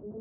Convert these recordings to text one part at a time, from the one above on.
Shit,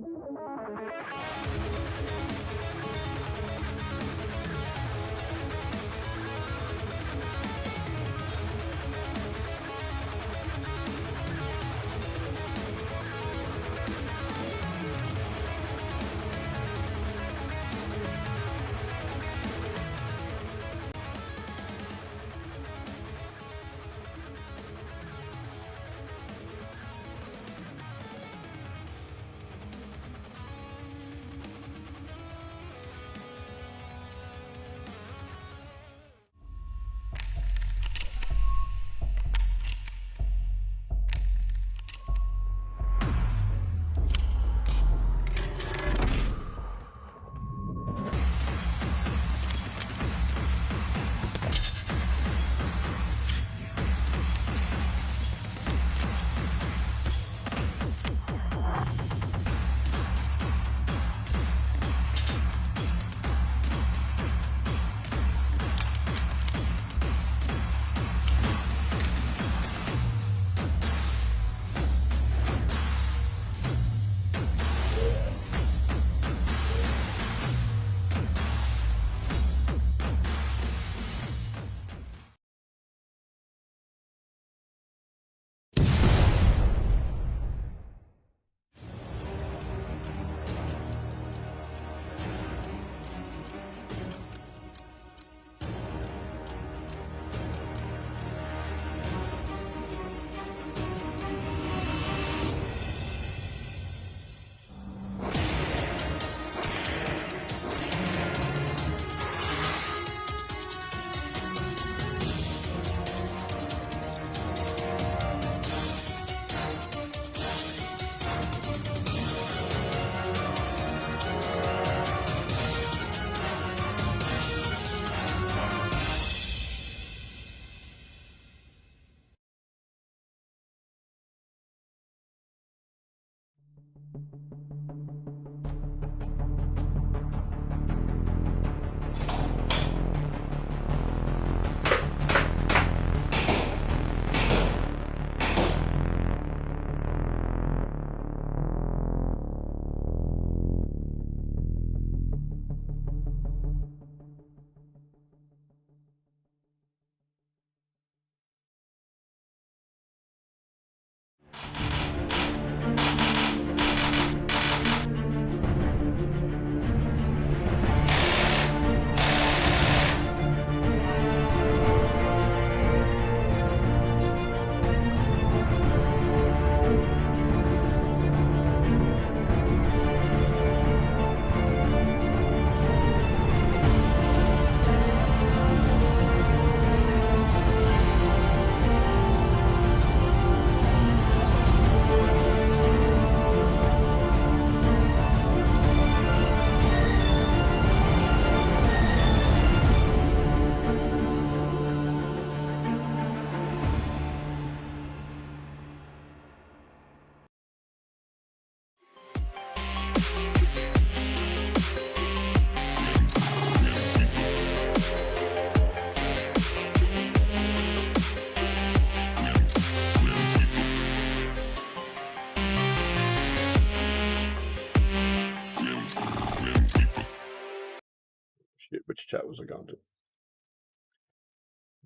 which chat was I going to?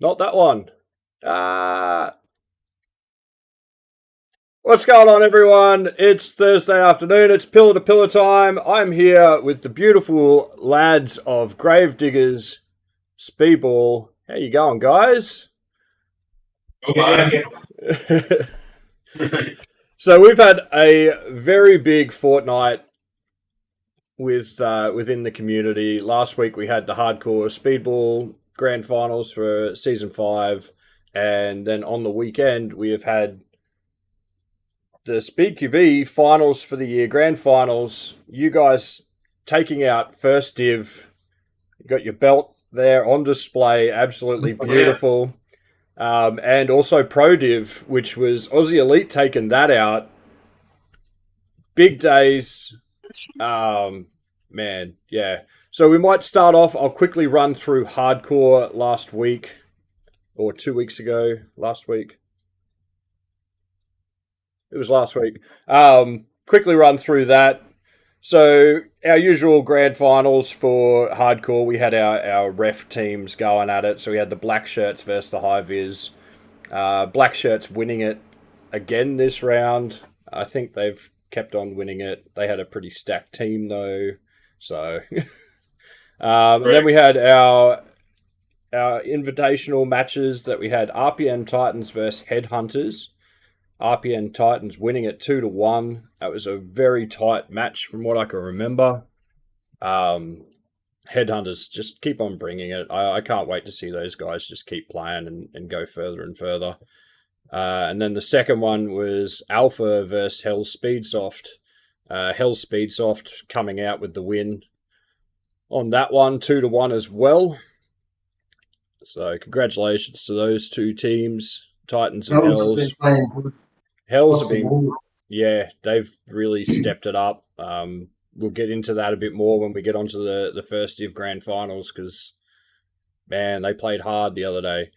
Not that one. What's going on, everyone? It's Thursday afternoon. It's pillar to pillar time. I'm here with the beautiful lads of Gravediggers Speedball. How you going, guys? So we've had a very big fortnight within the community. Last week we had the hardcore Speedball Grand Finals for Season 5, and then on the weekend we have had the SpeedQb Finals for the year, Grand Finals. You guys taking out first div. You got your belt there on display, absolutely beautiful. And also Pro Div, which was Aussie Elite taking that out. Big days. Man, yeah. So we might start off. I'll quickly run through hardcore last week, or 2 weeks ago. Last week. It was last week. Quickly run through that. So our usual grand finals for hardcore, we had our ref teams going at it. So we had the black shirts versus the high vis. Black shirts winning it again this round. I think they've kept on winning it. They had a pretty stacked team though. So and then we had our invitational matches that we had RPN Titans versus Headhunters. RPN Titans winning it 2-1. That was a very tight match from what I can remember. Headhunters just keep on bringing it. I can't wait to see those guys just keep playing and go further and further. And then the second one was Alpha versus Hell Speedsoft. Hell Speedsoft coming out with the win on that one, 2-1 as well. So congratulations to those two teams, Titans and Hells. Hells have been, yeah, they've really stepped it up. We'll get into that a bit more when we get onto the first Div Grand Finals because, man, they played hard the other day.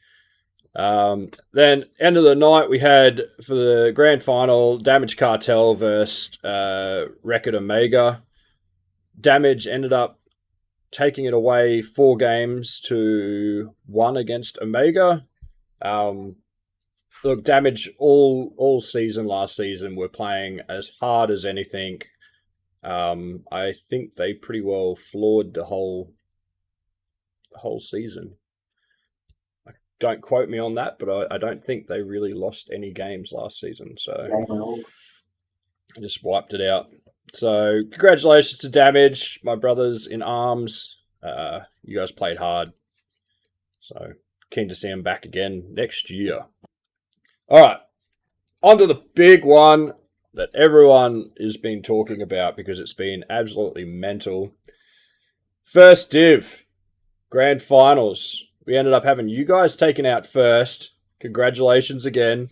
Then end of the night we had for the grand final Damage Cartel versus Record Omega. Damage ended up taking it away 4-1 against Omega. Look, Damage all season last season were playing as hard as anything. I think they pretty well floored the whole season. Don't quote me on that, but I don't think they really lost any games last season. So I just wiped it out. So congratulations to Damage, my brothers in arms. You guys played hard. So keen to see them back again next year. All right, on to the big one that everyone has been talking about because it's been absolutely mental. First Div Grand Finals. We ended up having you guys taken out first. Congratulations again.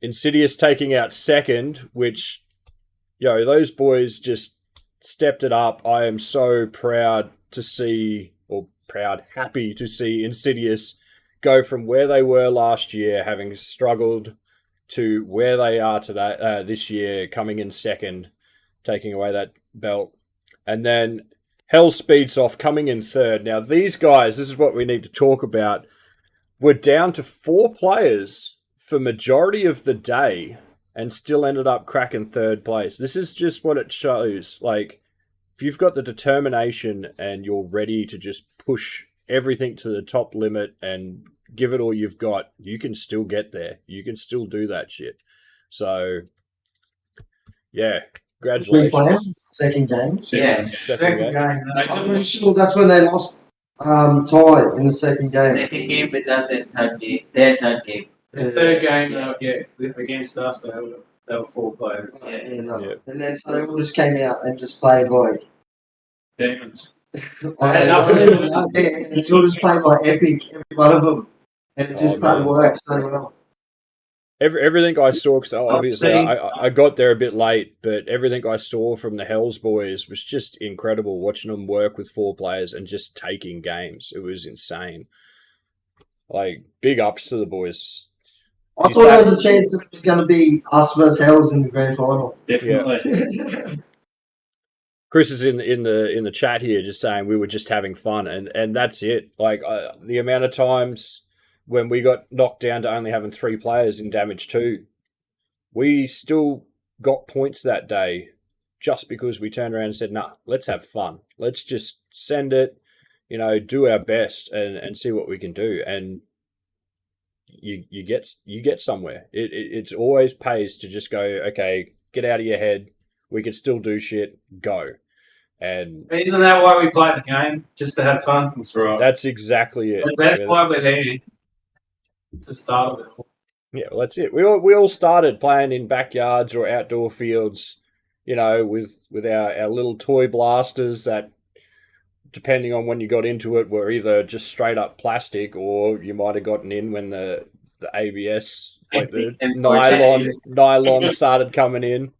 Insidious taking out second, which, those boys just stepped it up. I am so proud to see, happy to see Insidious go from where they were last year, having struggled, to where they are today, this year, coming in second, taking away that belt. And then Hell Speedsoft coming in third. Now, these guys, this is what we need to talk about, were down to 4 players for majority of the day and still ended up cracking third place. This is just what it shows. Like, if you've got the determination and you're ready to just push everything to the top limit and give it all you've got, you can still get there. You can still do that shit. So, yeah. Congratulations. Second game. Yeah, second game. I'm pretty sure that's when they lost tie in the second game. Second game with us and third game. Their third game. The third game, against us, they were 4 players. Yeah. And then so they all just came out and just played like Demons. They all just played like epic, every one of them, and it just started work so well. Everything I saw, because obviously I got there a bit late, but everything I saw from the Hells boys was just incredible. Watching them work with 4 players and just taking games, it was insane. Like, big ups to the boys. I thought there was a chance that it was going to be us versus Hells in the grand final. Definitely. Yeah. Chris is in the chat here, just saying we were just having fun, and that's it. Like the amount of times when we got knocked down to only having 3 players in Damage 2, we still got points that day just because we turned around and said, nah, let's have fun. Let's just send it, do our best and see what we can do. And you get somewhere. It always pays to just go, okay, get out of your head. We can still do shit, go. And isn't that why we play the game? Just to have fun? That's right. That's exactly it. That's why we're here. It's the start of it all. Yeah, well, that's it. We all started playing in backyards or outdoor fields, with our little toy blasters that, depending on when you got into it, were either just straight up plastic or you might have gotten in when the ABS, like the nylon started coming in.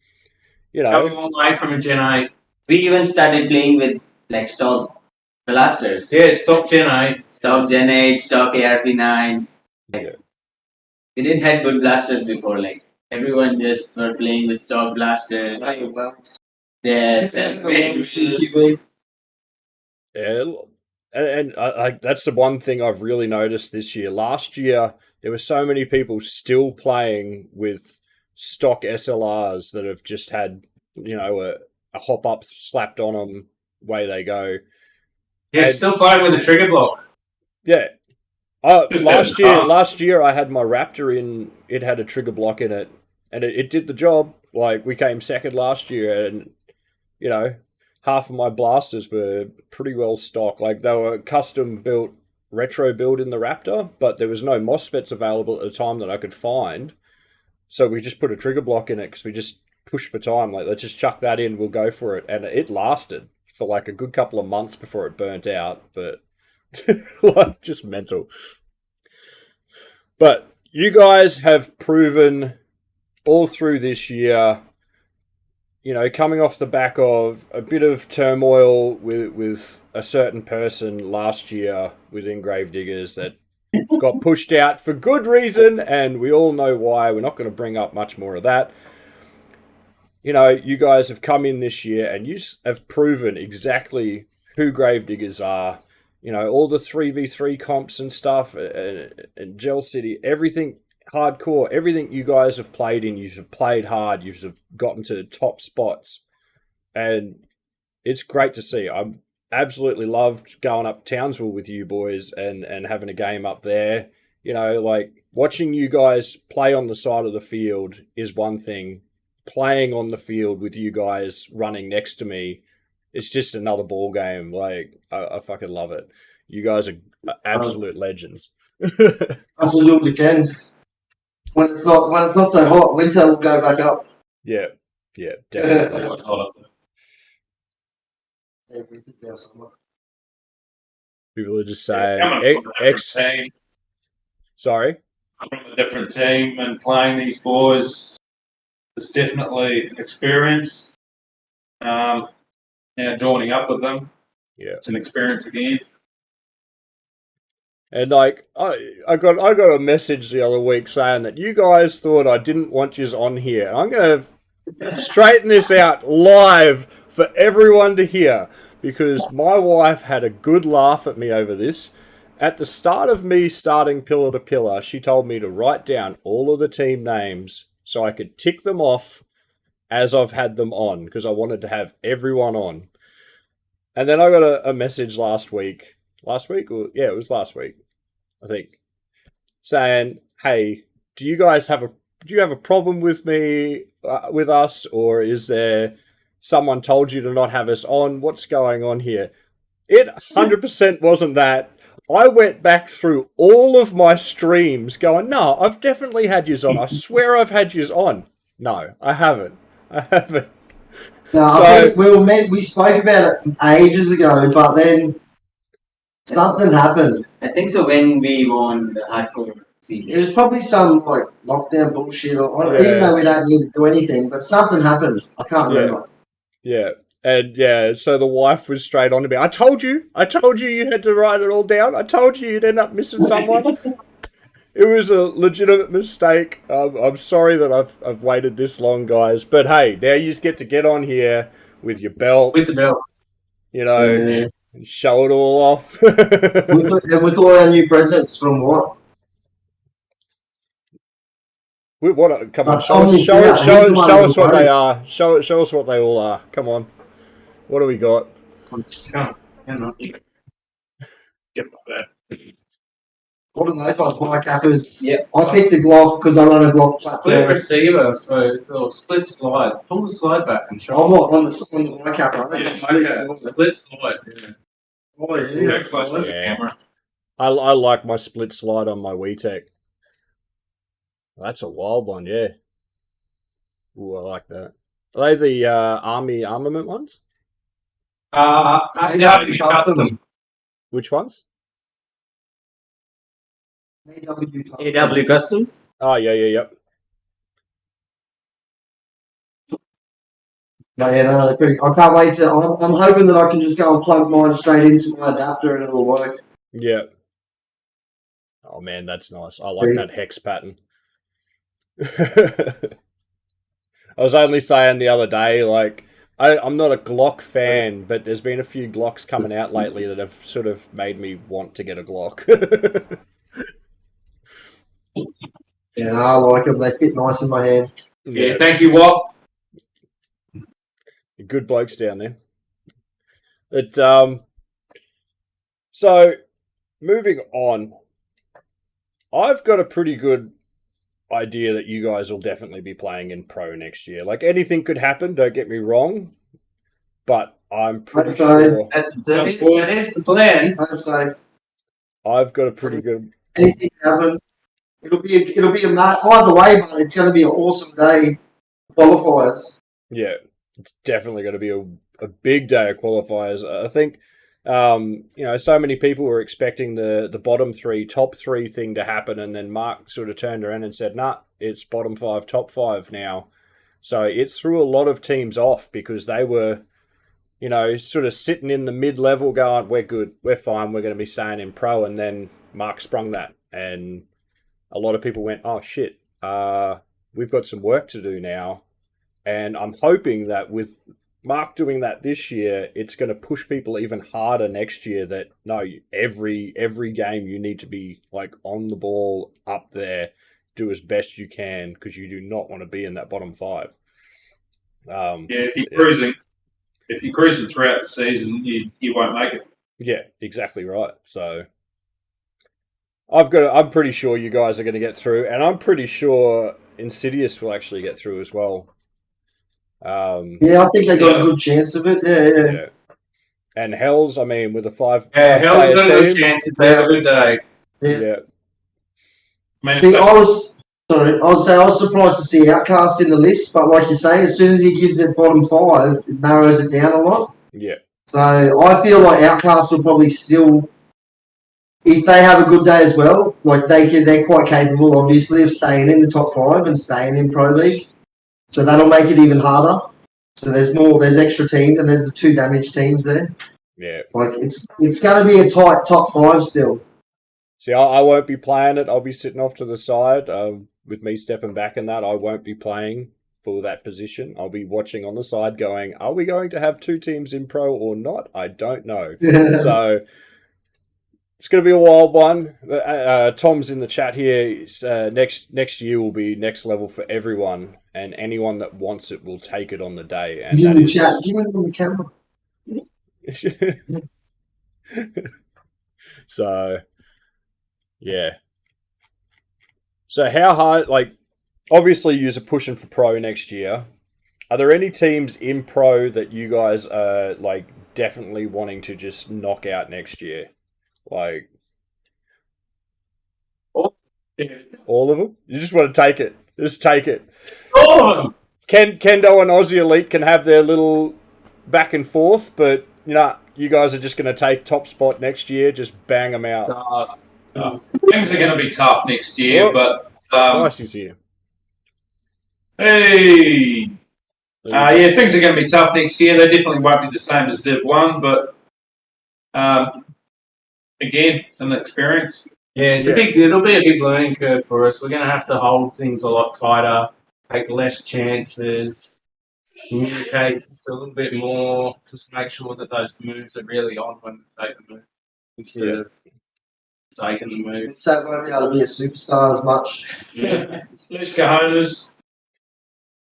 Coming all the way from a Gen 8. We even started playing with like stock blasters. Yeah, stock Gen 8. Stock Gen 8, stock ARP9. Yeah. We didn't have good blasters before. Like everyone just were playing with stock blasters. Yes, CQB. Yeah, and that's the one thing I've really noticed this year. Last year, there were so many people still playing with stock SLRs that have just had, a hop up slapped on them, way they go. Yeah, And still playing with the trigger block. yeah, Just last year I had my Raptor in. It had a trigger block in it, and it did the job. Like we came second last year, and you know, half of my blasters were pretty well stocked. Like they were custom built, retro build in the Raptor, but there was no MOSFETs available at the time that I could find. So we just put a trigger block in it because we just pushed for time. Like let's just chuck that in, we'll go for it, and it lasted for like a good couple of months before it burnt out. But like just mental. But you guys have proven all through this year, coming off the back of a bit of turmoil with a certain person last year within Gravediggers that got pushed out for good reason, and we all know why. We're not going to bring up much more of that. You guys have come in this year and you have proven exactly who Gravediggers are. All the 3v3 comps and stuff, and Gel City, everything hardcore, everything you guys have played in, you've played hard, you've gotten to top spots, and it's great to see. I'm absolutely loved going up Townsville with you boys and having a game up there. Like watching you guys play on the side of the field is one thing. Playing on the field with you guys running next to me, it's just another ball game. Like I fucking love it. You guys are absolute legends. Absolutely can. When it's not so hot, winter will go back up. Yeah, definitely. Yeah, winter's our summer. People are just Coming saying, from a different team, sorry. from a different team and playing these boys, it's definitely experience. Joining up with them, it's an experience again. And like I got a message the other week saying that you guys thought I didn't want yous on here. I'm gonna straighten this out live for everyone to hear because my wife had a good laugh at me over this. At the start of me starting Pillar to Pillar, she told me to write down all of the team names so I could tick them off as I've had them on because I wanted to have everyone on. And then I got a message last week. Last week? It was last week, I think, saying, "Hey, do you have a problem with me, with us, or is there someone told you to not have us on? What's going on here?" It 100% wasn't that. I went back through all of my streams going, "No, I've definitely had yous on. I swear I've had yous on." No, I haven't. No, I think we spoke about it ages ago, but then something happened. I think so when we won the hardcore season. It was probably some like lockdown bullshit, or Yeah. even though we don't need to do anything, but something happened. I can't remember. Yeah. And so the wife was straight on to me. I told you you had to write it all down. I told you you'd end up missing someone. It was a legitimate mistake. I'm sorry that I've waited this long, guys. But hey, now you just get to get on here with your belt. With the belt. Show it all off. with all our new presents from what? Come on, show us what they are. Show us what they all are. Come on. What do we got? Get that. What are those ones? My cappers. Yeah. I picked a Glock because I run a Glock Split platform. receiver, so or split slide. Pull the slide back and show. I'm not on the my capper. Split slide. Yeah. Oh yeah. Close to the camera. I like my split slide on my WeTech. That's a wild one, yeah. Ooh, I like that. Are they the army armament ones? Yeah, we cut them. Which ones? AW Customs. Oh, yep. No, they're pretty. I can't wait to. I'm hoping that I can just go and plug mine straight into my adapter and it'll work. Yeah. Oh man, that's nice. I like that hex pattern. I was only saying the other day, like, I'm not a Glock fan, but there's been a few Glocks coming out lately that have sort of made me want to get a Glock. Yeah, I like them. They fit nice in my hand. Yeah, thank you, Walt. Good blokes down there. But so moving on, I've got a pretty good idea that you guys will definitely be playing in pro next year. Like anything could happen, don't get me wrong, but I'm pretty sure That is the plan. I would say I've got a pretty good. anything can happen. It'll be either way, but it's going to be an awesome day. Qualifiers. Yeah, it's definitely going to be a big day of qualifiers. I think, so many people were expecting the bottom three, top three thing to happen, and then Mark sort of turned around and said, nah, it's bottom five, top five now. So it threw a lot of teams off because they were, sort of sitting in the mid-level going, we're good, we're fine, we're going to be staying in pro, and then Mark sprung that, and a lot of people went, oh shit, we've got some work to do now. And I'm hoping that with Mark doing that this year, it's going to push people even harder next year that, no, every game you need to be like on the ball, up there, do as best you can, because you do not want to be in that bottom five. If you're cruising throughout the season, you won't make it. Yeah, exactly right. So I'm pretty sure you guys are going to get through, and I'm pretty sure Insidious will actually get through as well. Yeah, I think they got a good chance of it. Yeah. And Hells, I mean, with a Hell's got a good chance if they have a good day. Yeah. See, I was surprised to see Outcast in the list, but like you say, as soon as he gives it bottom five, it narrows it down a lot. Yeah. So I feel like Outcast will probably still, if they have a good day as well, like they're quite capable, obviously, of staying in the top five and staying in Pro League. So that'll make it even harder. So there's extra teams, and there's the two damaged teams there. Yeah. Like it's going to be a tight top five still. See, I won't be playing it. I'll be sitting off to the side. With me stepping back in that, I won't be playing for that position. I'll be watching on the side going, are we going to have two teams in pro or not? I don't know. So it's going to be a wild one. Tom's in the chat here. Next year will be next level for everyone, and anyone that wants it will take it on the day. And in the chat. Do you want it on the camera? So, yeah. So how hard, like, obviously you're pushing for pro next year. Are there any teams in pro that you guys are, like, definitely wanting to just knock out next year? Like, all of them? You just want to take it. Just take it. All of them! Kendo and Aussie Elite can have their little back and forth, but, you guys are just going to take top spot next year, just bang them out. Things are going to be tough next year, but... Nice is here. Hey! Things are going to be tough next year. They definitely won't be the same as Div 1, but... again, it's an experience. Yeah, it'll be a big learning curve for us. We're going to have to hold things a lot tighter, take less chances, communicate a little bit more, just make sure that those moves are really on when we take the move instead of taking the move. So won't be able to be a superstar as much. Yeah, less cojones.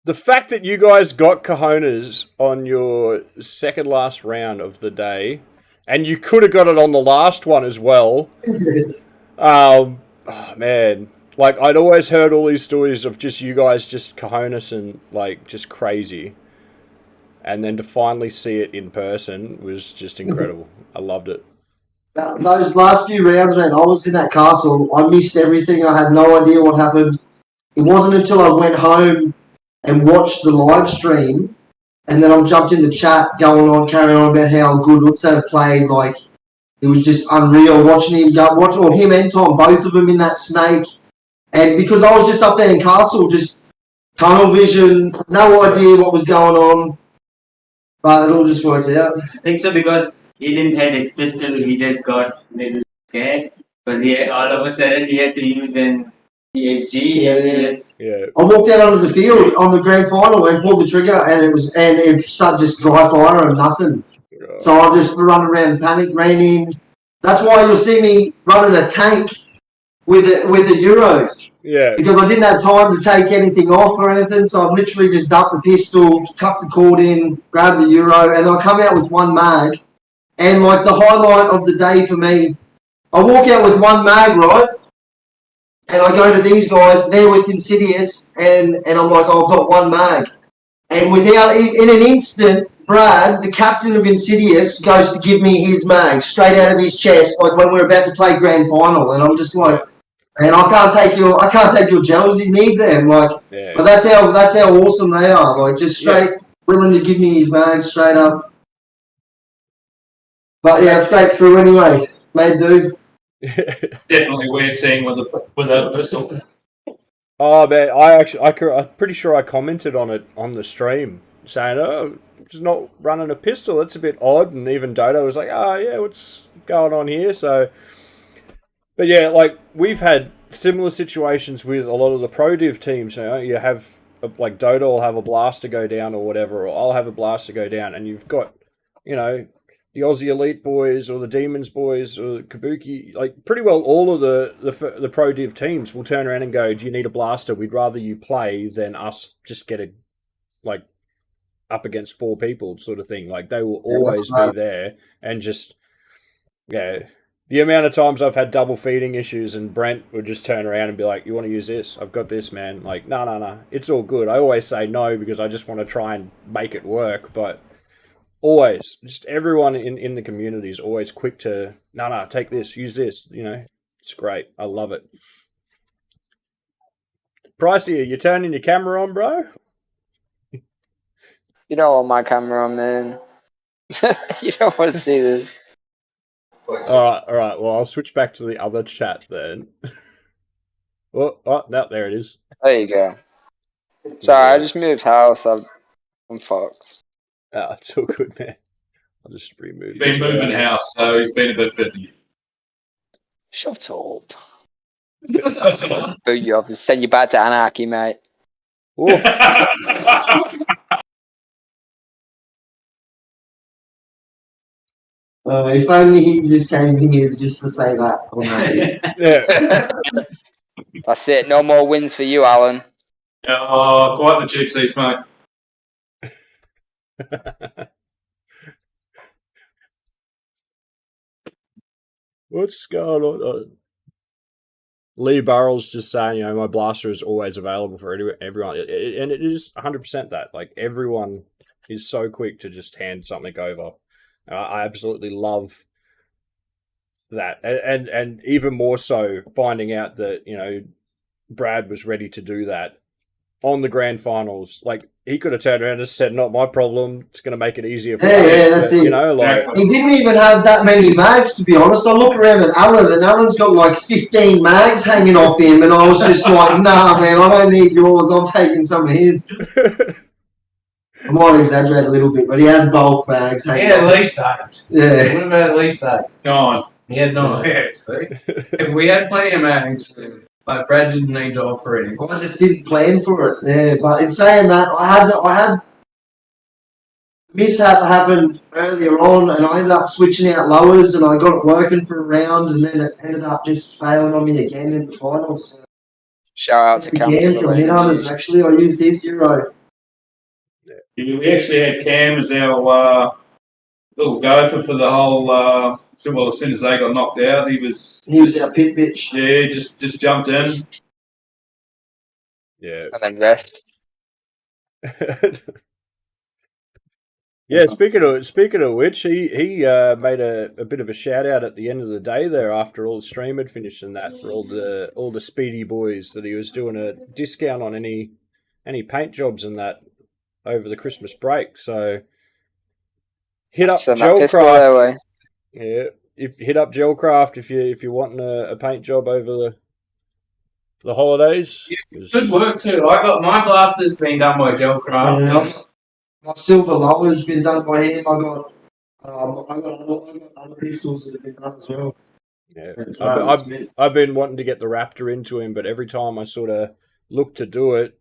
The fact that you guys got cojones on your second last round of the day, and you could have got it on the last one as well. Oh man, like I'd always heard all these stories of just you guys just cojones and like just crazy, and then to finally see it in person was just incredible. I loved it. Those last few rounds, man, I was in that castle. I missed everything. I had no idea what happened. It wasn't until I went home and watched the live stream, and then I jumped in the chat, carrying on about how good Utsav played. Like, it was just unreal watching him him and Tom, both of them in that snake. And because I was just up there in castle, just tunnel vision, no idea what was going on, but it all just worked out. I think so because he didn't have his pistol, he just got a little scared. But all of a sudden he had to use, and PSG. Yeah. Yes. Yeah. I walked out onto the field on the grand final and pulled the trigger, and it started just dry fire and nothing. So I just run around, panic, ran in. That's why you'll see me running a tank with a Euro. Yeah. Because I didn't have time to take anything off or anything, so I literally just dumped the pistol, tucked the cord in, grabbed the Euro, and I come out with one mag. And like the highlight of the day for me, I walk out with one mag, right? And I go to these guys, they're with Insidious, and I'm like, oh, I've got one mag. And in an instant, Brad, the captain of Insidious, goes to give me his mag straight out of his chest, like when we're about to play grand final, and I'm just like, man, I can't take your gels. You need them, like. Yeah. But that's how awesome they are, like just straight willing to give me his mag straight up. But yeah, it's straight through anyway, mate, dude. Definitely weird seeing with a pistol. Oh man, I'm pretty sure I commented on it on the stream, saying, "Oh, just not running a pistol. It's a bit odd." And even Dodo was like, "Oh yeah, what's going on here?" So, but yeah, like we've had similar situations with a lot of the pro div teams. You know, you have like Dodo will have a blaster go down or whatever, or I'll have a blaster go down, and you've got, you know, the Aussie Elite boys or the Demons boys or the Kabuki, like pretty well all of the pro div teams will turn around and go, "Do you need a blaster? We'd rather you play than us just get like up against 4 people," sort of thing. Like they will always be there, and just the amount of times I've had double feeding issues and Brent would just turn around and be like, "You want to use this? I've got this, man." Like, no, it's all good. I always say no because I just want to try and make it work, but always, just everyone in the community is always quick to, no, take this, use this, you know. It's great. I love it. Pricey, are you turning your camera on, bro? You don't want my camera on, man. You don't want to see this. All right. Well, I'll switch back to the other chat then. Oh, no, there it is. There you go. Sorry, I just moved house. I'm fucked. Oh, it's all good, man. I'll just remove. He's been moving house, so he's been a bit busy. Shut up. Boot you up and send you back to anarchy, mate. If only he just came here just to say that. I'm happy. Yeah. That's it. No more wins for you, Alan. Oh, quite the cheap seats, mate. What's going on? Lee Burrell's just saying, you know, my blaster is always available for everyone. And it is 100% that. Like, everyone is so quick to just hand something over. I absolutely love that. And even more so finding out that, you know, Brad was ready to do that on the grand finals. Like, he could have turned around and said, "Not my problem. It's going to make it easier for us." Yeah, that's it. You know, like, he didn't even have that many mags, to be honest. I look around at Alan, and Alan's got like 15 mags hanging off him, and I was just like, "Nah, man, I don't need yours. I'm taking some of his." I might exaggerate a little bit, but he had bulk bags. He had at least 8. Yeah. What about at least 8? 9. He had 9. Yeah, see? If we had plenty of mags, then like Brad didn't need to offer any. I just didn't plan for it. Yeah, but in saying that, I had mishap happened earlier on, and I ended up switching out lowers, and I got it working for a round, and then it ended up just failing on me again in the finals. Shout out to Cam. Cam from Minhunters, actually. I used his Euro. We actually had Cam as our little gopher for the whole. Well, as soon as they got knocked out, he was our pit bitch. Yeah, just jumped in. yeah. And then left. Yeah, speaking of which, he made a bit of a shout out at the end of the day there after all the stream had finished and that for all the speedy boys that he was doing a discount on any paint jobs and that over the Christmas break. So hit up Gelcraft. Yeah, hit up Gelcraft if you're wanting a paint job over the holidays. Yeah, good work too. I got my blaster's been done by Gelcraft. My silver lower's been done by him. I got other pistols that have been done as well. Yeah, It's I've been wanting to get the Raptor into him, but every time I sort of look to do it,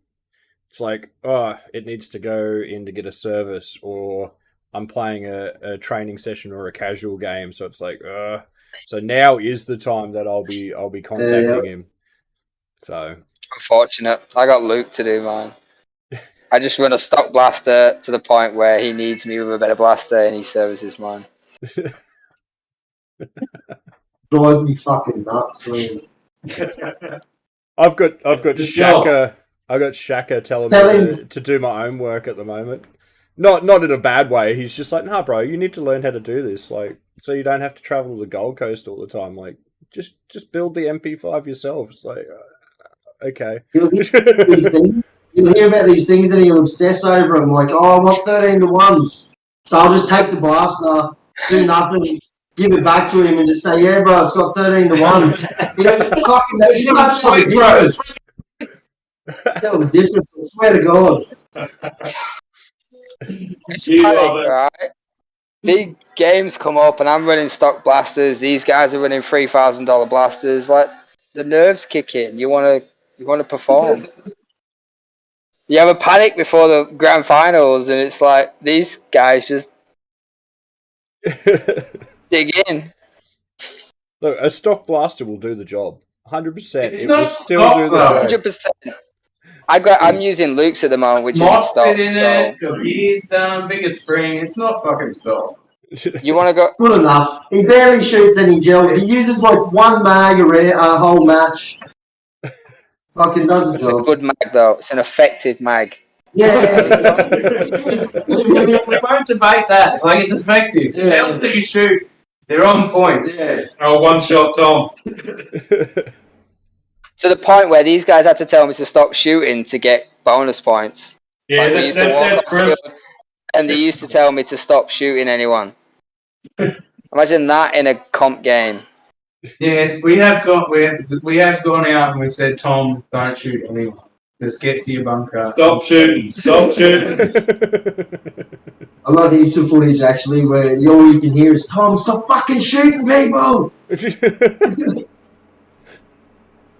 it's like, oh, it needs to go in to get a service, or I'm playing a training session or a casual game, so it's like, so now is the time that I'll be contacting him. So Unfortunate. I got Luke to do mine. I just run a stock blaster to the point where he needs me with a better blaster and he services mine. drives me fucking nuts, man. I've got The job. Shaka telling Tell me him. to do my own work at the moment. Not in a bad way. He's just like, nah, bro, you need to learn how to do this, like, so you don't have to travel to the Gold Coast all the time. Like, just build the MP5 yourself. It's like, okay. He'll hear these things. He'll hear about these things and he'll obsess over them. Like, oh, I want 13 to 1s. So I'll just take the blaster, do nothing, give it back to him and just say, yeah, bro, it's got 13 to 1s. You know, fucking knows you can't tell the difference. Tell the difference, I swear to God. It's You love panic, it. right? Big games come up and I'm running stock blasters. These guys are running $3,000 blasters. Like the nerves kick in. You wanna perform. You have a panic before the grand finals, and it's like these guys just dig in. Look, a stock blaster will do the job. 100%. It's It not will still stock, do the though. job. 100%. I'm using Luke's at the moment, which isn't Moss stock. fit in So it, it's got gears down, bigger spring. It's not fucking stock. you want to go? It's good enough. He barely shoots any gels. He uses like one mag a whole match. Fucking does the It's a job. good mag though. It's an effective mag. Yeah. We won't debate that. Like, it's effective. Yeah. How do you shoot? They're on point. Yeah. Oh, one shot, Tom. To the point where these guys had to tell me to stop shooting to get bonus points. Yeah, Like we used to walk that's off Chris. field, and they used to tell me to stop shooting anyone. Imagine that in a comp game. Yes, we have gone out and we've said, Tom, don't shoot anyone. Just get to your bunker. Stop shooting. Stop shooting. I love YouTube footage actually where all you can hear is Tom, stop fucking shooting people.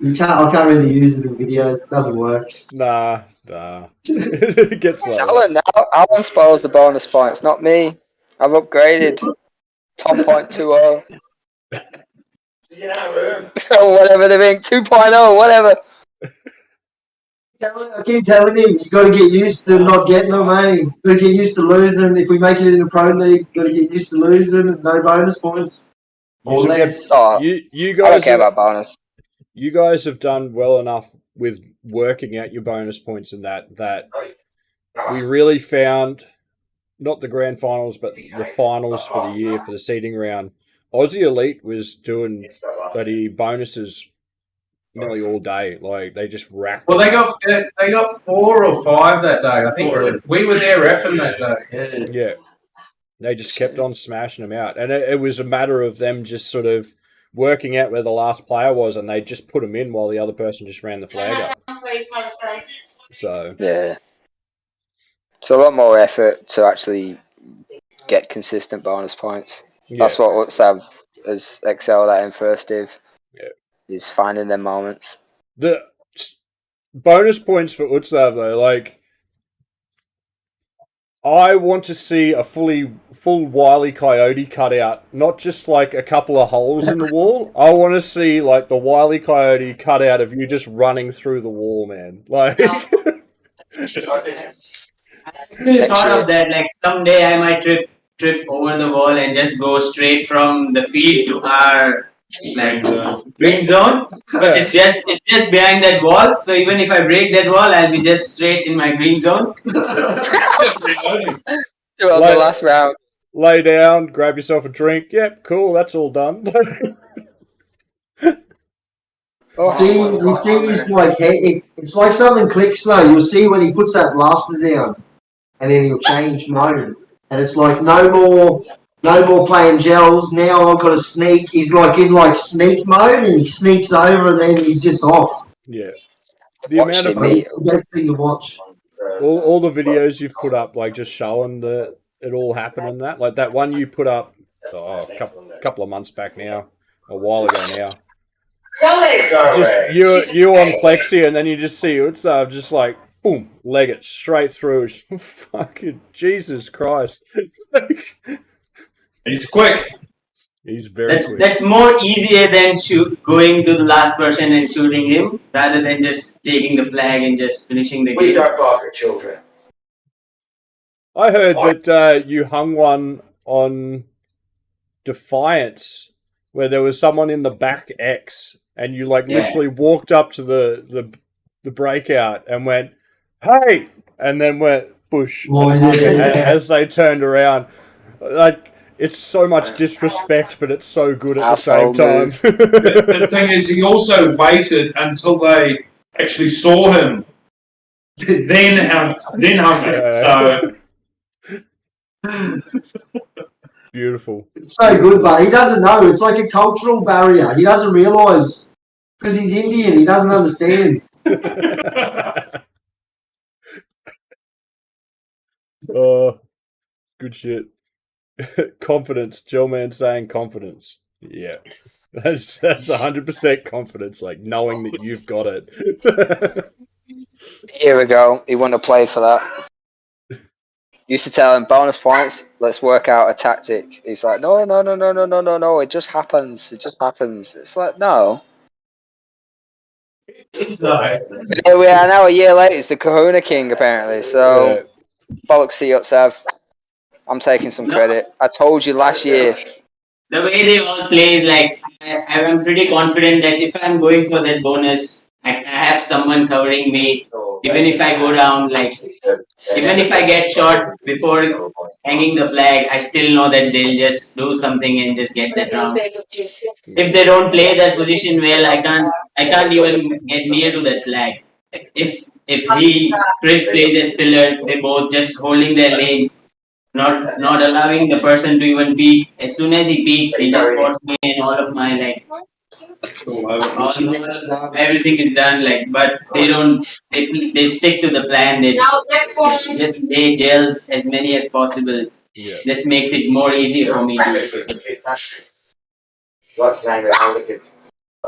I can't really use it in videos. It doesn't work. Nah. It gets It's low. Alan now. Alan spoils the bonus points, not me. I've upgraded. Tom point 2.0. Or whatever they mean. 2.0, whatever. I keep telling him, you got to get used to not getting them, eh? Got to get used to losing. If we make it in a pro league, got to get used to losing and no bonus points. Or You should less. Oh, You I don't guys care about bonus. you guys have done well enough with working out your bonus points and that we really found, not the grand finals but the finals for the year for the seeding round. Aussie Elite was doing bloody bonuses nearly all day. Like they just racked. Well, them up. they got 4 or 5 that day. I think we were there reffing that day. Yeah, they just kept on smashing them out, and it was a matter of them just sort of working out where the last player was, and they just put them in while the other person just ran the flag up. So Yeah. It's a lot more effort to actually get consistent bonus points. yeah, That's what WhatsApp has excelled at in first div. Yeah. Is finding them moments. the bonus points for Utsav though, like I want to see a full Wile E. Coyote cutout, not just like a couple of holes in the wall. I want to see like the Wile E. Coyote cutout of you just running through the wall, man. Like I thought of that. Like someday I might trip over the wall and just go straight from the field to our like green zone. But it's just behind that wall. So even if I break that wall, I'll be just straight in my green zone. Do it on the last round. lay down, grab yourself a drink. Yep, cool, that's all done. Oh, You see, he's like, it's like something clicks though. You'll see when he puts that blaster down, and then he'll change mode, and it's like no more playing gels. Now I've got to sneak. He's like in like sneak mode, and he sneaks over, and then he's just off. Yeah. The amount of It's the best thing to watch. all the videos you've put up, like just showing it all happened and that, like that one you put up a couple of months back now, a while ago now. Just Just you on Plexi, and then you just see Utsav just like boom, leg it straight through. Fucking Jesus Christ! He's quick. He's very That's quick. that's more easier than going to the last person and shooting him, rather than just taking the flag and just finishing the we game. don't bark at children. I heard that you hung one on Defiance, where there was someone in the back X, and you like Yeah. literally walked up to the breakout and went, "Hey!" and then went bush Oh, and hung it yeah. as they turned around. Like it's so much disrespect, but it's so good at the same time. The thing is, he also waited until they actually saw him, then hung it. So Beautiful. It's so good, but he doesn't know. It's like a cultural barrier. He doesn't realise because he's Indian. He doesn't understand. Oh, good shit. Confidence. Gel-man saying confidence. Yeah. That's 100% confidence, like knowing that you've got it. A year ago, he wouldn't have played for that. Used to tell him bonus points. Let's work out a tactic. He's like, no. It just happens. It just happens. It's like, no. But here we are now. A year later, it's the Kahuna King apparently. So bollocks to Yotsev. I'm taking some credit. I told you last year. The way they all play is like I'm pretty confident that if I'm going for that bonus, I have someone covering me. Even if I go down, like even if I get shot before hanging the flag, I still know that they'll just do something and just get that round. If they don't play that position well, I can't even get near to that flag. If Chris plays as pillar, they both just holding their lanes, not allowing the person to even peek. As soon as he peeks, he just spots me and all of my like everything is done. Like, but they don't. They stick to the plan. They just lay gels as many as possible. Yeah. This makes it more easier for me.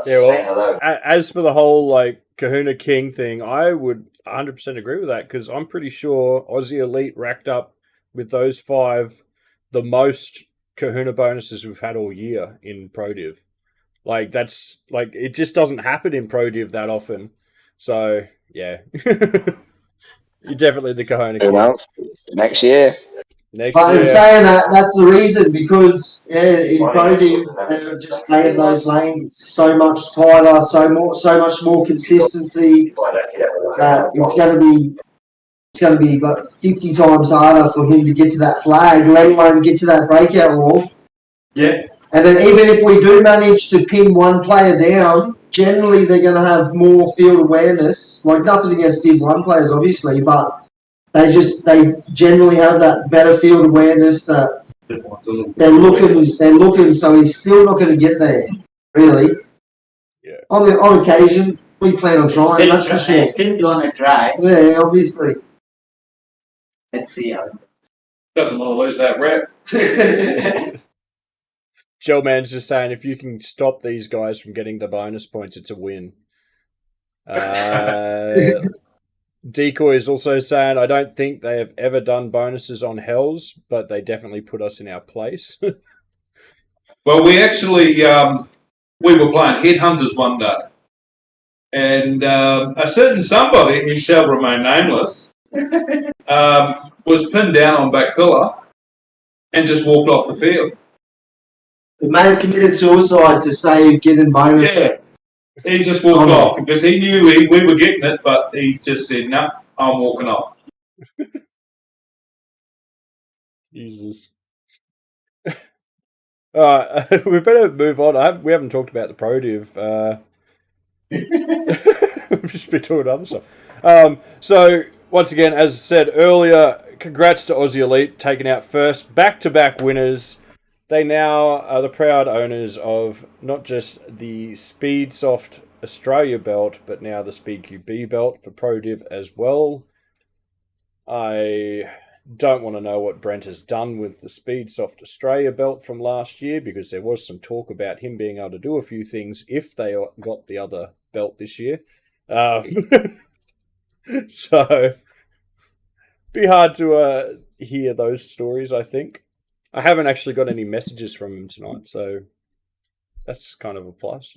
Yeah, well, as for the whole like Kahuna King thing, I would 100% agree with that because I'm pretty sure Aussie Elite racked up with those 5 the most Kahuna bonuses we've had all year in Pro Div. Like that's like it just doesn't happen in Pro Div that often. So yeah, you're definitely the Kahuna Who King. knows? Next year. Next But in year, saying that, that's the reason because in Pro Div they're just stay in those lanes so much tighter, so much more consistency that it's going to be like 50 times harder for him to get to that flag, let alone get to that breakout wall. yeah, And then even if we do manage to pin one player down, generally they're going to have more field awareness. Like nothing against Div 1 players, obviously, but they generally have that better field awareness that they're looking, so he's still not going to get there, really. Yeah. On occasion, we plan on trying, that's for sure. Still gonna try. Yeah, obviously. Let's see how. doesn't want to lose that rep. Joe Man's just saying if you can stop these guys from getting the bonus points, it's a win. Decoy is also saying I don't think they have ever done bonuses on Hells, but they definitely put us in our place. Well, we actually we were playing Headhunters one day, and a certain somebody who shall remain nameless was pinned down on back pillar and just walked off the field. The man committed suicide to save getting bonus. Yeah, he just walked off because he knew we were getting it, but he just said, "No, I'm walking off." Jesus. Alright, we better move on. We haven't talked about the Pro Div. We've just been talking other stuff. So, once again, as I said earlier, congrats to Aussie Elite taking out first back-to-back winners. They now are the proud owners of not just the Speedsoft Australia belt, but now the SpeedQB belt for Pro Div as well. don't want to know what Brent has done with the Speedsoft Australia belt from last year, because there was some talk about him being able to do a few things if they got the other belt this year. So, be hard to hear those stories, I think. I haven't actually got any messages from him tonight, so that's kind of a plus.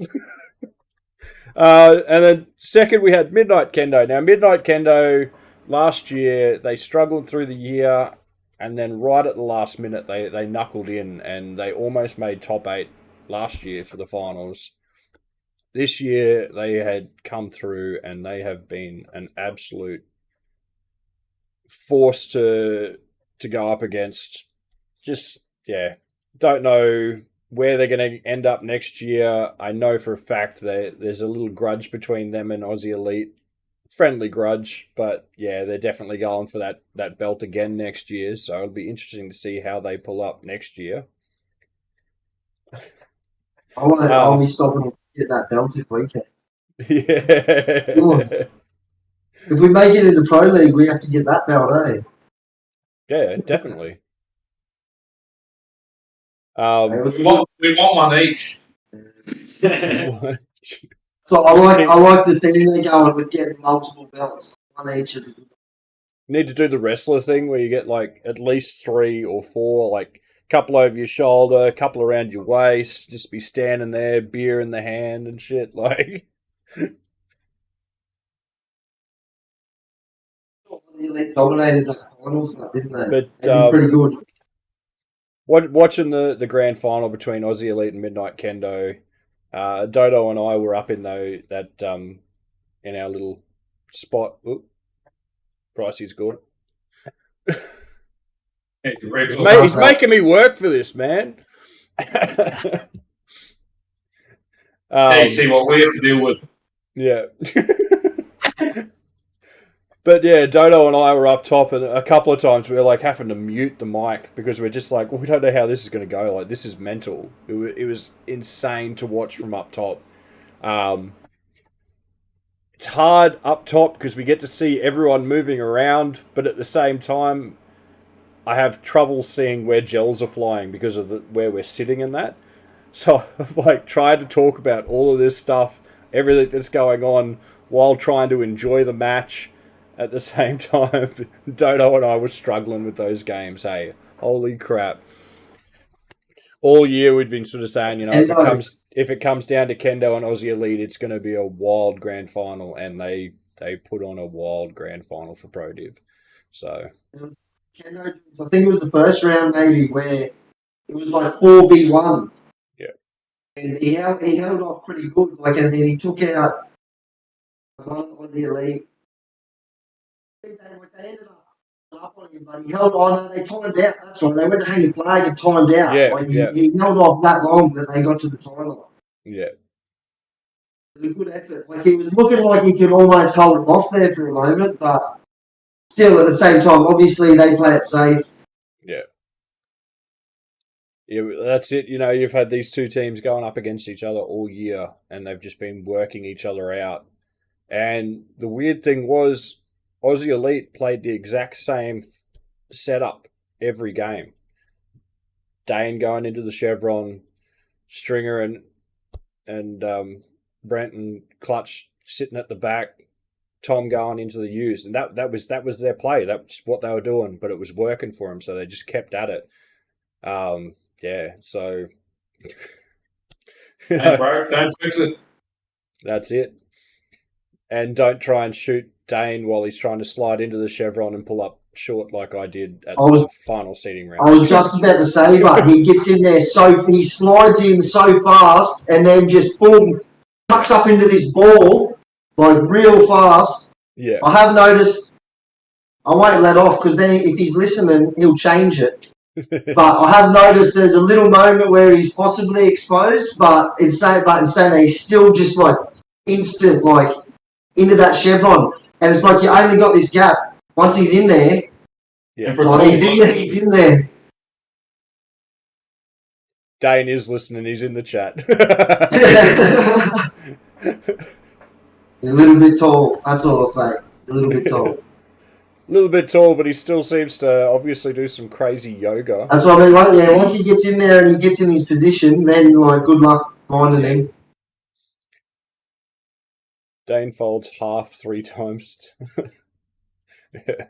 And then second, we had Midnight Kendo. Now, Midnight Kendo, last year, they struggled through the year, and then right at the last minute, they knuckled in, and they almost made top 8 last year for the finals. This year, they had come through, and they have been an absolute force to go up against. Just, yeah, don't know where they're going to end up next year. I know for a fact that there's a little grudge between them and Aussie Elite. Friendly grudge, but yeah, they're definitely going for that belt again next year, so it'll be interesting to see how they pull up next year. I'll be stopping to get that belt if we can. Yeah. If we make it into Pro League, we have to get that belt, eh? Yeah, definitely. We want one each. So I like the thing they're going with getting multiple belts. One each is a good. Need to do the wrestler thing where you get like at least 3 or 4, like a couple over your shoulder, a couple around your waist, just be standing there, beer in the hand and shit. Like, They dominated that finals, didn't they? but They did pretty good. watching the grand final between Aussie Elite and Midnight Kendo, Dodo and I were up in in our little spot. Oop, Pricey's good. He's making me work for this, man. You see what we have to deal with. Yeah. But yeah, Dodo and I were up top, and a couple of times we were like having to mute the mic because we're just like, well, we don't know how this is going to go. Like, this is mental. It was insane to watch from up top. It's hard up top because we get to see everyone moving around, but at the same time, I have trouble seeing where gels are flying because of where we're sitting in that. So I've like tried to talk about all of this stuff, everything that's going on, while trying to enjoy the match. At the same time, Dodo and I were struggling with those games. Hey, holy crap! All year we'd been sort of saying, you know, if it comes down to Kendo and Aussie Elite, it's going to be a wild grand final, and they put on a wild grand final for Pro Div. So Kendo, I think it was the first round maybe where it was like 4v1. Yeah, and he held off pretty good. Like, and then he took out one on the Elite. They ended up on him, but he held on. They timed out. That's right. They went to hang the flag and timed out. Yeah, like he held off that long that they got to the timeline. Yeah. It was a good effort. Like, he was looking like he could almost hold it off there for a moment, but still at the same time, obviously they play it safe. Yeah. Yeah, that's it. You know, you've had these two teams going up against each other all year, and they've just been working each other out. And the weird thing was, Aussie Elite played the exact same setup every game. Dane going into the Chevron, Stringer and Brent and Clutch sitting at the back, Tom going into the U's, and that was their play. That's what they were doing, but it was working for them, so they just kept at it. Yeah, so Hey, bro, don't fix it. That's it. And don't try and shoot Dane while he's trying to slide into the Chevron and pull up short like I did at the final seating round. I was just about to say, but he gets in there he slides in so fast and then just boom, tucks up into this ball like real fast. Yeah. I have noticed, I won't let off because then if he's listening, he'll change it. But I have noticed there's a little moment where he's possibly exposed, but in saying that he's still just like instant, like into that Chevron. And it's like you only got this gap. Once he's in there, he's in there. Dane is listening. He's in the chat. A little bit tall. That's all I'll say. A little bit tall. little bit tall, but he still seems to obviously do some crazy yoga. That's what I mean. Right? Yeah, once he gets in there and he gets in his position, then like good luck finding him. Dane folds half 3 times. Yeah.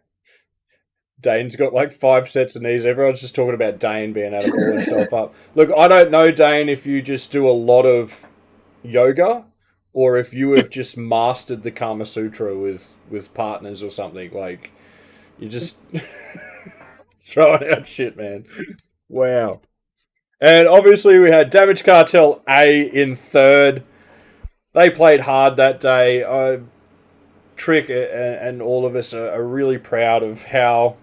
Dane's got like 5 sets of knees. Everyone's just talking about Dane being able to ball himself up. Look, I don't know, Dane, if you just do a lot of yoga or if you have just mastered the Kama Sutra with partners or something. Like, you just throwing out shit, man. Wow. And obviously we had Damage Cartel A in third. They played hard that day. Trick and all of us are really proud of how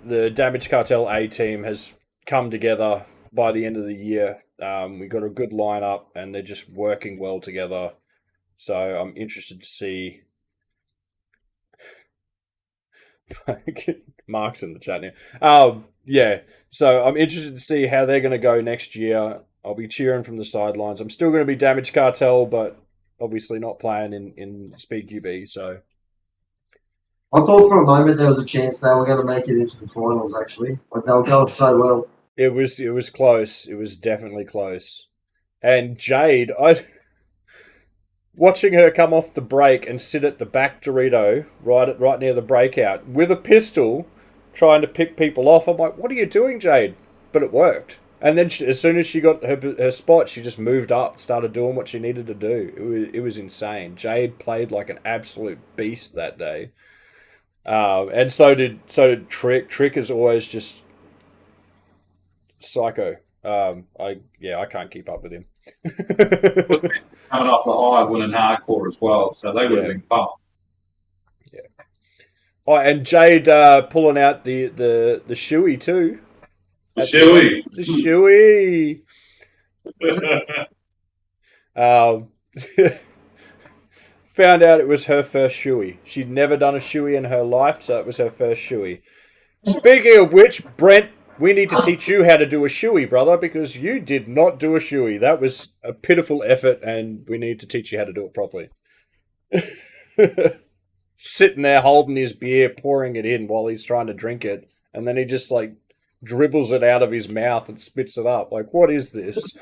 the Damage Cartel A team has come together by the end of the year. We got a good lineup and they're just working well together. So I'm interested to see. Mark's in the chat now. Yeah. So I'm interested to see how they're going to go next year. I'll be cheering from the sidelines. I'm still going to be Damage Cartel, but obviously not playing in SpeedQB. So I thought for a moment there was a chance they were going to make it into the finals. Actually, like they were going so well. it was close. It was definitely close. And Jade, watching her come off the break and sit at the back Dorito, right near the breakout, with a pistol, trying to pick people off. I'm like, what are you doing, Jade? But it worked. And then as soon as she got her spot, she just moved up, started doing what she needed to do. It was insane. Jade played like an absolute beast that day. And so did Trick. Trick is always just psycho. I can't keep up with him. Coming off the high of winning hardcore as well, so they would have been pumped. Yeah. Oh, and Jade pulling out the shoey too. The shoey. The shoey. Found out it was her first shoey. She'd never done a shoey in her life, so it was her first shoey. Speaking of which, Brent, we need to teach you how to do a shoey, brother, because you did not do a shoey. That was a pitiful effort, and we need to teach you how to do it properly. Sitting there holding his beer, pouring it in while he's trying to drink it, and then he just like dribbles it out of his mouth and spits it up. Like, what is this?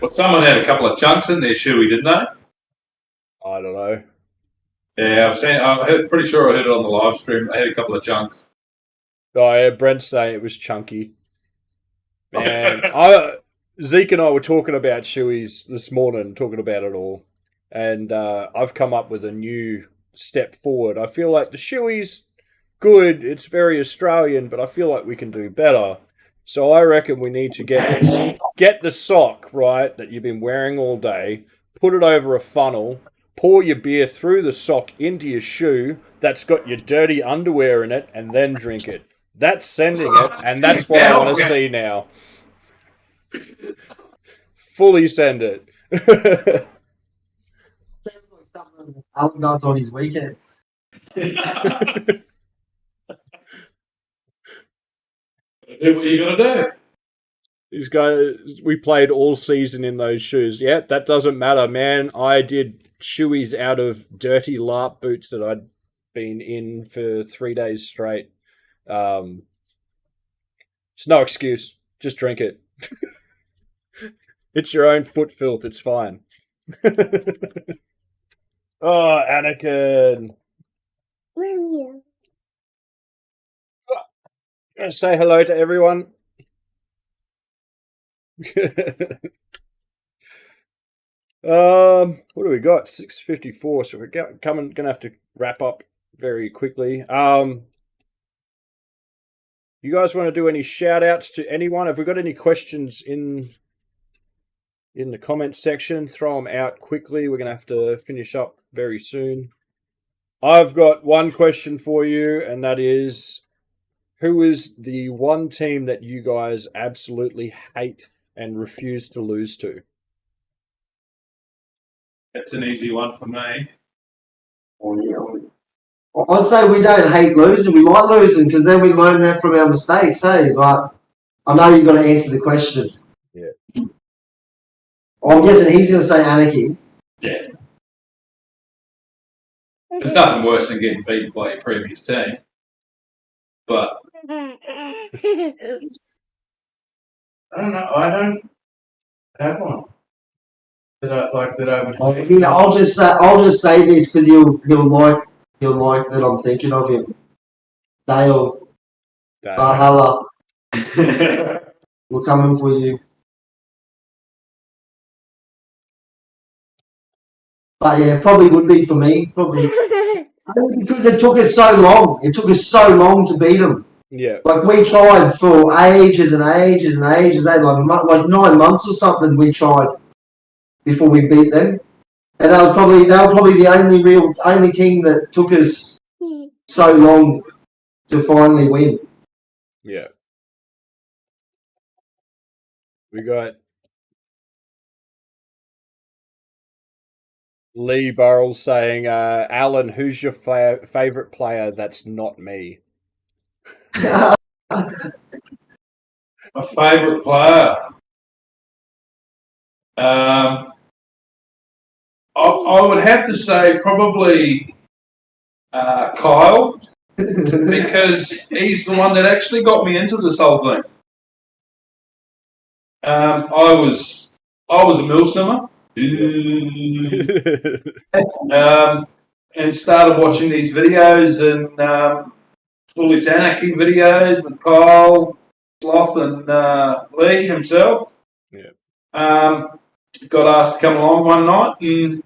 Well, someone had a couple of chunks in their shoey, didn't they? I don't know. Yeah, pretty sure I heard it on the live stream. They had a couple of chunks. Oh yeah, Brent's saying it was chunky. Man, Zeke and I were talking about shoeys this morning, talking about it all, and I've come up with a new step forward. I feel like the shoey's good. It's very Australian, but I feel like we can do better. So I reckon we need to get the sock, right, that you've been wearing all day, put it over a funnel, pour your beer through the sock into your shoe that's got your dirty underwear in it, and then drink it. That's sending it, and that's what I want to see now. Fully send it. Alan does on his weekends. Do what you got to do. These guys, we played all season in those shoes. Yeah, that doesn't matter, man. I did shoeys out of dirty LARP boots that I'd been in for 3 days straight. It's no excuse. Just drink it. It's your own foot filth. It's fine. Oh, Anakin. Say hello to everyone. What do we got? 6:54. So we're gonna have to wrap up very quickly. You guys want to do any shout outs to anyone? Have we got any questions in the comments section? Throw them out quickly. We're gonna have to finish up very soon. I've got one question for you, and that is, who is the one team that you guys absolutely hate and refuse to lose to? That's an easy one for me. I'd say we don't hate losing. We like losing because then we learn that from our mistakes, hey? But I know you've got to answer the question. Yeah. I'm guessing he's going to say Anarchy. Yeah. There's nothing worse than getting beaten by your previous team. But I don't know. I don't have one that I would. Oh, I'll just say this because he'll like that I'm thinking of him. Dale, Valhalla, we're coming for you. But yeah, probably would be for me. Probably only because it took us so long. It took us so long to beat them. Yeah. Like we tried for ages and ages and ages. Like 9 months or something. We tried before we beat them, and they were probably the only team that took us so long to finally win. Yeah. We got Lee Burrell saying, Alan, who's your favourite player that's not me? my favourite player. I would have to say probably Kyle, because he's the one that actually got me into this whole thing. I was a mill simmer, and started watching these videos and all these anarchy videos with Kyle, Sloth, and Lee himself. Yeah. Got asked to come along one night, and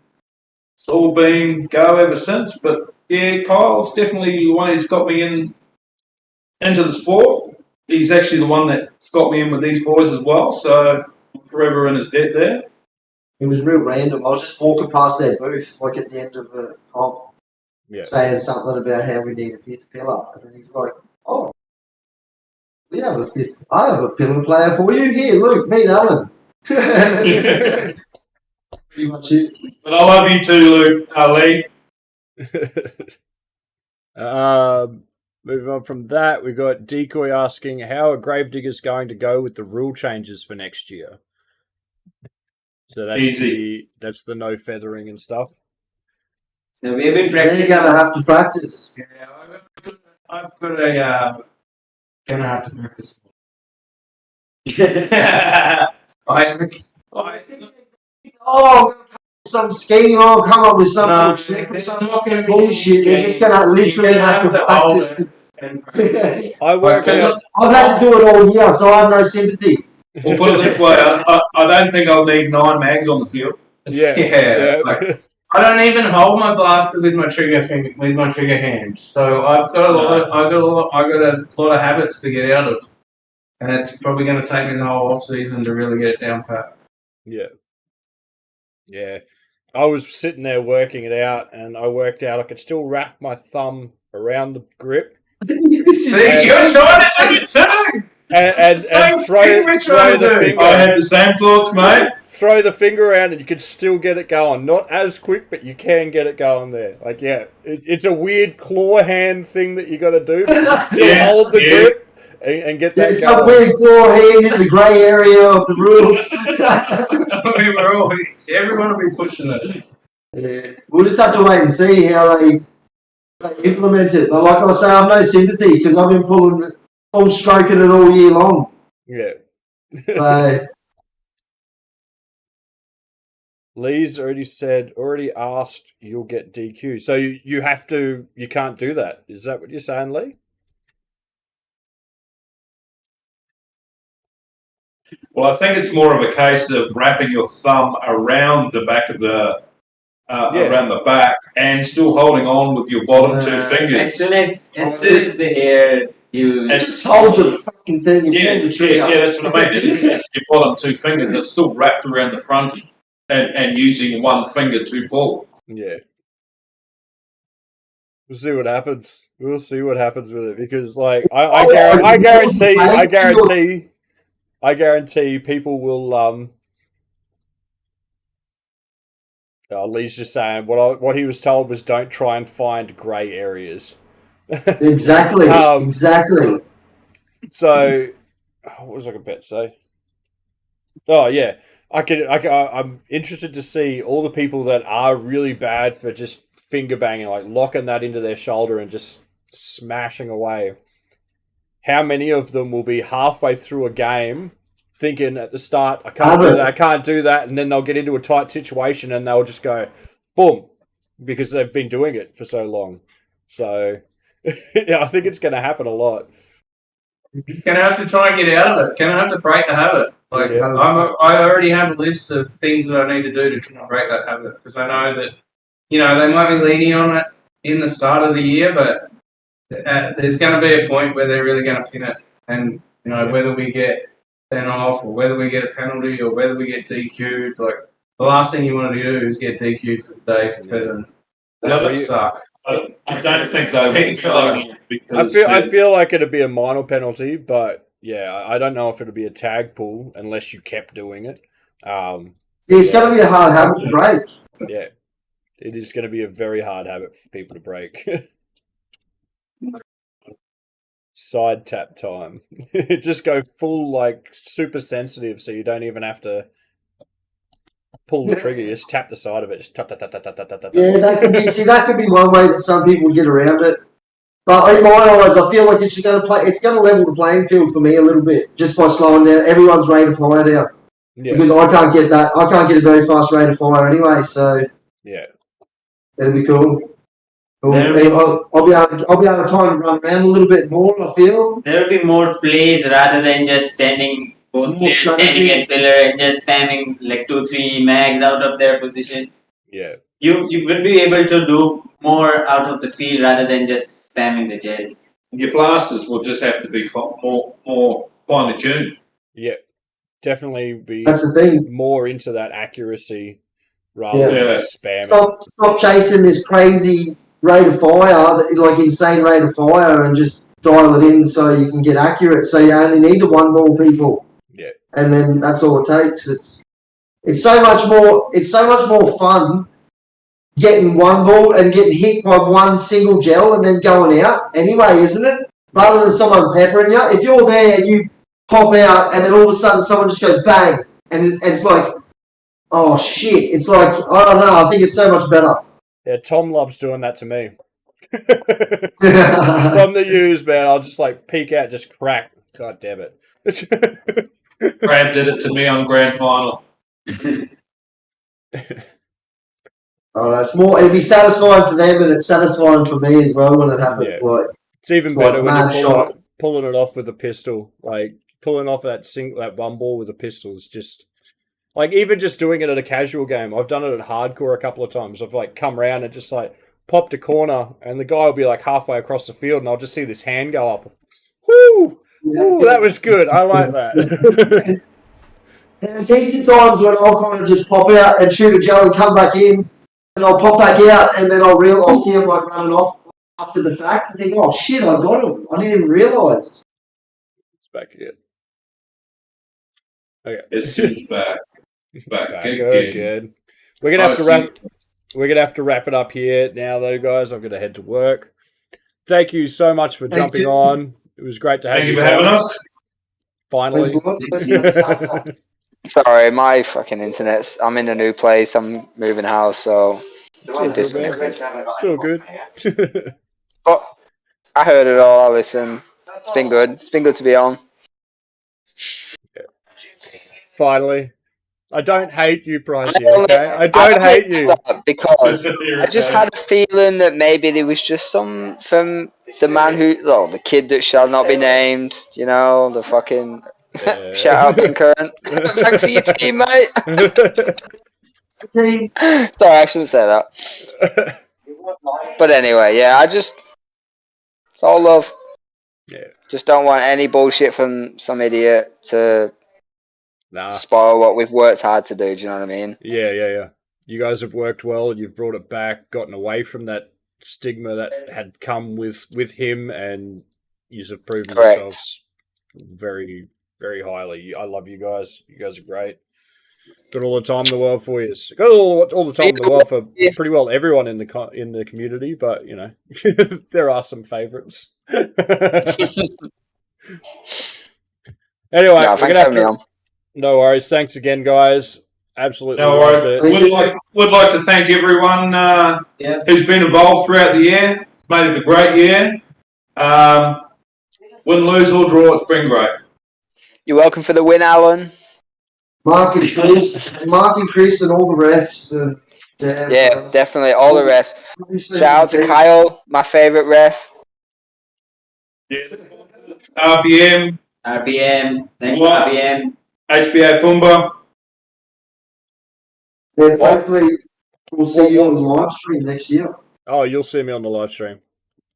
it's all been go ever since. But yeah, Kyle's definitely the one who's got me into the sport. He's actually the one that's got me in with these boys as well. So I'm forever in his debt there. It was real random. I was just walking past their booth, like at the end of the comp, saying something about how we need a fifth pillar, and then he's like, "Oh, we have a fifth. I have a pillar player for you. Here, Luke, meet Alan." Pretty much it. But I love you too, Luke. Lee. Moving on from that, we got Decoy asking, how are Gravediggers going to go with the rule changes for next year? So that's Easy. that's the no feathering and stuff. So we've been You're practicing. gonna have to practice. Yeah, I've got a. Gonna have to practice. Oh, some scheme. I'll come up with some No, trick or it's some not going to be bullshit. They're just gonna literally have to practice. I work out. I've had to do it all year, so I have no sympathy. We'll put it this way: I don't think I'll need 9 mags on the field. Yeah. Like, I don't even hold my blaster with my trigger hand. So I've got a lot of habits to get out of, and it's probably going to take me the whole off season to really get it down pat. Yeah. I was sitting there working it out, and I worked out I could still wrap my thumb around the grip. See, you're trying to do it too. And throw the finger. I had the same thoughts, mate. Throw the finger around and you can still get it going. Not as quick, but you can get it going there. Like, yeah, it's a weird claw hand thing that you got to do, but you can still hold the grip and get that going. Some weird claw hand in the grey area of the rules. Everyone will be pushing it. Yeah. We'll just have to wait and see how they implement it. But like I say, I have no sympathy because I've been stroking it all year long. Yeah. So, Lee's already asked, you'll get DQ. So you can't do that. Is that what you're saying, Lee? Well, I think it's more of a case of wrapping your thumb around the back of the around the back and still holding on with your bottom 2 fingers. As soon as the air you just hold the fucking thing. Yeah, that's what I mean. Your bottom 2 fingers are still wrapped around the front and using one finger to pull. Yeah. We'll see what happens. We'll see what happens with it because, like, I guarantee people will. Lee's just saying what he was told was don't try and find grey areas. Exactly. Exactly. So, what was I about to say? Oh yeah, I'm interested to see all the people that are really bad for just finger banging, like locking that into their shoulder and just smashing away. How many of them will be halfway through a game thinking at the start, I can't do that, I can't do that, and then they'll get into a tight situation and they'll just go, boom, because they've been doing it for so long. So, yeah, I think it's going to happen a lot. Gonna have to try and get out of it. Gonna have to break the habit. Like Yeah. I already have a list of things that I need to do to try and break that habit because I know that they might be leaning on it in the start of the year, but there's going to be a point where they're really going to pin it, and whether we get sent off or whether we get a penalty or whether we get DQ'd, like the last thing you want to do is get DQ'd for the day for Feather. That would suck. I don't think they will because I feel like it'd be a minor penalty, but yeah, I don't know if it'll be a tag pull unless you kept doing it. It's going to be a hard habit to break. Yeah, it is going to be a very hard habit for people to break. Side tap time. Just go full like super sensitive, so you don't even have to pull the trigger. You just tap the side of it. Just tap, tap, tap, tap, tap, tap, tap. Yeah, that could be one way that some people get around it. But in my eyes, I feel like it's going to level the playing field for me a little bit just by slowing down everyone's rate of fire down. Yeah. Because I can't get that. I can't get a very fast rate of fire anyway. So yeah, that'll be cool. I'll be able to kind of run around a little bit more. I feel there will be more plays rather than just standing both players standing at pillar and just spamming like 2-3 mags out of their position. Yeah. You will be able to do more out of the field rather than just spamming the jets. Your blasters will just have to be more fine tuned. Yeah, definitely be. That's the thing. More into that accuracy rather than just spamming. Stop chasing this crazy rate of fire, like insane rate of fire, and just dial it in so you can get accurate. So you only need to one ball people. Yeah. And then that's all it takes. It's so much more fun getting one ball and getting hit by one single gel and then going out anyway, isn't it? Rather than someone peppering you. If you're there and you pop out and then all of a sudden someone just goes bang and it's like, oh shit. It's like, I don't know, I think it's so much better. Yeah, Tom loves doing that to me. From the U's, man, I'll just like peek out, just crack. God damn it. Brad did it to me on grand final. It's more. It'd be satisfying for them, and it's satisfying for me as well when it happens. Yeah. Like it's even better when you're pulling it off with a pistol. Like pulling off that one ball with a pistol is just like even just doing it at a casual game. I've done it at hardcore a couple of times. I've like come around and just like popped a corner, and the guy will be like halfway across the field, and I'll just see this hand go up. Woo! Yeah. Ooh, that was good. I like that. And there's heaps of times when I'll kind of just pop out and shoot a gel and come back in. And I'll pop back out, and then I'll see him like running off after the fact. I think, oh shit, I got him. I didn't even realise. It's back again. Okay, it's back. It's back. Good. We're gonna have to wrap it up here now, though, guys. I'm gonna head to work. Thank you so much for jumping on. It was great to have you. Thank you for having us. Finally. Sorry, my fucking internet's. I'm in a new place. I'm moving house, so it's disconnected. It's all good. But I heard it all. I listened. It's been good. It's been good to be on. Yeah. Finally. I don't hate you, Pricey, okay? I don't hate you. Because I just had a feeling that maybe there was just some from the man the kid that shall not be named, the fucking... Shout out Concurrent. Thanks to your team, mate. Sorry, I shouldn't say that. But anyway, yeah, it's all love. Yeah. Just don't want any bullshit from some idiot to spoil what we've worked hard to do. Do you know what I mean? Yeah. You guys have worked well. You've brought it back, gotten away from that stigma that had come with him, and you've proven yourselves very, very highly. I love you guys. You guys are great. Got all the time in the world for you. Got all the time in the world for pretty well everyone in the community, but there are some favourites. Anyway, thanks for having me on. No worries. Thanks again, guys. Absolutely No loved worries. it. Would like to thank everyone who's been involved throughout the year. Made it a great year. Win, lose or draw, it's been great. You're welcome for the win, Alan. Mark and Chris, and all the refs. And Yeah, definitely all the rest. obviously Shout out to the Kyle, my favourite ref. Yeah. RPM, RPM. Thank you, What? RPM. HBA Pumba. Yeah, hopefully we'll see you What- on the live stream next year. Oh, you'll see me on the live stream.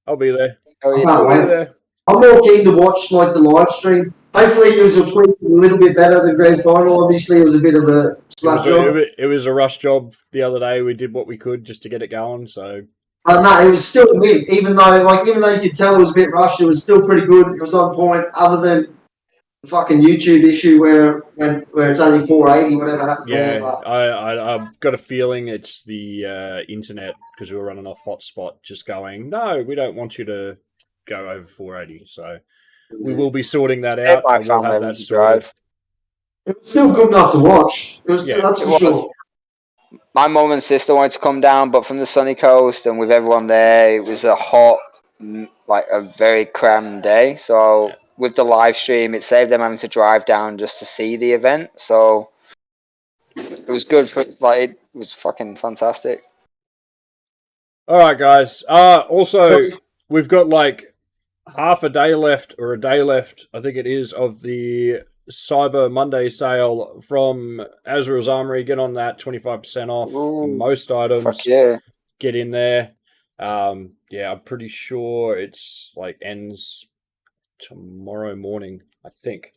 I'll be there. Oh, I yeah. can't I'll be wait. there. I'm more keen to watch like the live stream. Hopefully, it was a tweak a little bit better than grand final. Obviously, it was a bit of a slap job. It was a rush job the other day. We did what we could just to get it going. So But no, it was still a win. Even though you could tell it was a bit rushed, it was still pretty good. It was on point. Other than the fucking YouTube issue where it's only 480, whatever happened there. yeah, But I've got a feeling it's the internet because we were running off hotspot, just going. No, we don't want you to go over 480. So we will be sorting that out. My and we'll family have having that to sorted. drive. it was still good enough to watch. It was Yeah, that's it for was. sure. My mum and sister wanted to come down, but from the sunny coast and with everyone there, it was a hot, like a very crammed day. So with the live stream, it saved them having to drive down just to see the event. So it was good for it was fucking fantastic. All right, guys. Also, we've got like half a day left, or a day left, I think it is, of the Cyber Monday sale from Azrael's Armory. Get on that, 25% off. Ooh, Most items. Fuck yeah. Get in there. Yeah, I'm pretty sure it's like ends tomorrow morning, I think.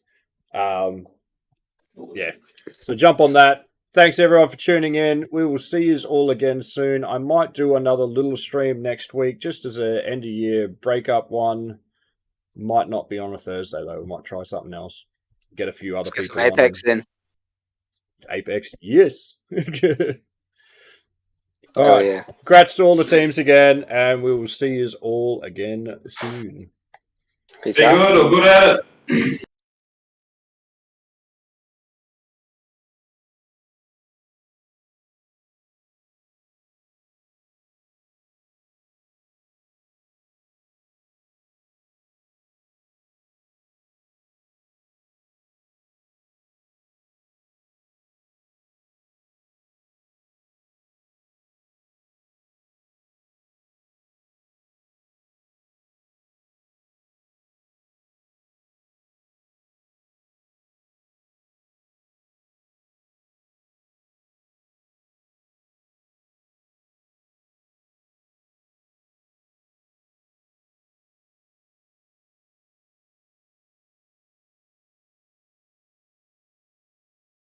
Yeah. So jump on that. Thanks everyone for tuning in. We will see you all again soon. I might do another little stream next week, just as a end of year breakup one. Might not be on a Thursday though. We might try something else. Get a few other Let's get people some Apex on. in. Apex, yes. All Oh right. yeah. Congrats to all the teams again, and we will see you all again soon. Peace Be out. good or good at it.